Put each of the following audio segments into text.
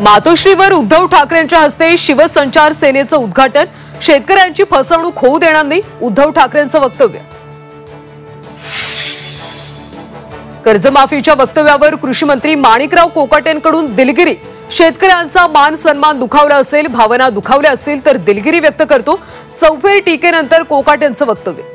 मातोश्रीवर उद्धव ठाकरेंच्या हस्ते शिवसंचार सेनेचं उद्घाटन। शेतकऱ्यांची फसवणूक होऊ देणार नाही, उद्धव ठाकरेंचं वक्तव्य। कर्जमाफीच्या वक्तव्यावर कृषी मंत्री माणिकराव कोकाटेंकडून दिलगिरी। शेतकऱ्यांचा मान सन्मान दुखावला असेल, भावना दुखावल्या असतील तर दिलगिरी व्यक्त करतो। चौफेर टीकेनंतर कोकाटेंचं वक्तव्य।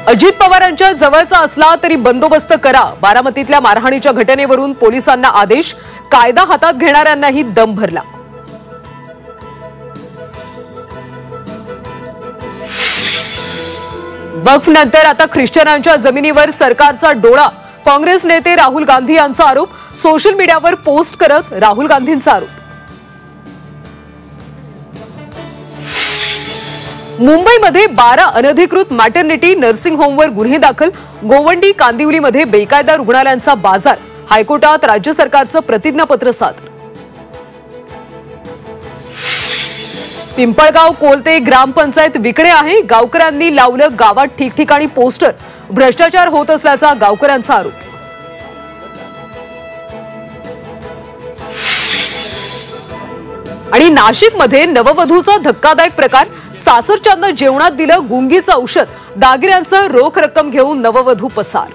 अजित पवारांच्या जवळचा असला तरी बंदोबस्त करा। बारामतीतल्या मारहाणीच्या घटनेवरून पोलिसांना आदेश, कायदा हातात घेणाऱ्यांनाही दम भरला। वक्फ नंतर आता ख्रिश्चनांच्या जमिनीवर सरकारचा डोळा। काँग्रेस नेते राहुल गांधी यांचा आरोप। सोशल मीडियावर पोस्ट करत राहुल गांधींचा आरोप। मुंबईमध्ये 12 अनधिकृत मॅटर्निटी नर्सिंग होमवर गुन्हे दाखल। गोवंडी कांदिवलीमध्ये बेकायदा रुग्णालयांचा बाजार। हायकोर्टात राज्य सरकारचं प्रतिज्ञापत्र सादर। पिंपळगाव कोलते ग्रामपंचायत विकणे आहे। गावकऱ्यांनी लावलं गावात ठिकठिकाणी पोस्टर। भ्रष्टाचार होत असल्याचा गावकऱ्यांचा आरोप। आणि नाशिकमध्ये नववधूचा धक्कादायक प्रकार। सासरच्यांना जेवणात दिलं गुंगीचं औषध। दागिन्यांचं रोख रक्कम घेऊन नववधू पसार।